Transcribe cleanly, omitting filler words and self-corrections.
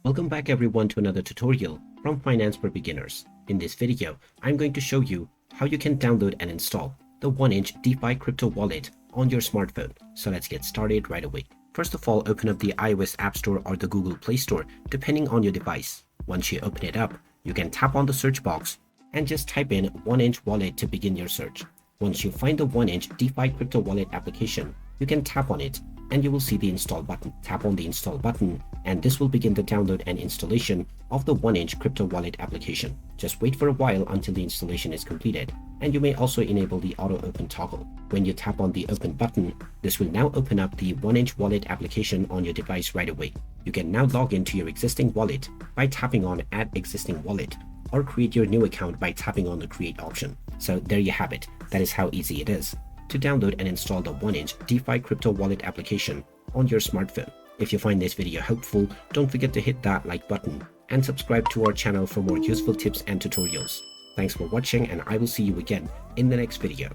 Welcome back everyone to another tutorial from Finance for Beginners. In this video, I'm going to show you how you can download and install the 1inch DeFi crypto wallet on your smartphone. So let's get started right away. First of all, open up the iOS App Store or the Google Play Store, depending on your device. Once you open it up, you can tap on the search box and just type in 1inch wallet to begin your search. Once you find the 1inch DeFi crypto wallet application, you can tap on it and you will see the install button. Tap on the install button and this will begin the download and installation of the 1inch crypto wallet application. Just wait for a while until the installation is completed, and you may also enable the auto open toggle. When you tap on the open button, this will now open up the 1inch wallet application on your device right away. You can now log into your existing wallet by tapping on add existing wallet, or create your new account by tapping on the create option. So there you have it. That is how easy it is to download and install the 1inch DeFi crypto wallet application on your smartphone. If you find this video helpful, don't forget to hit that like button and subscribe to our channel for more useful tips and tutorials. Thanks for watching, and I will see you again in the next video.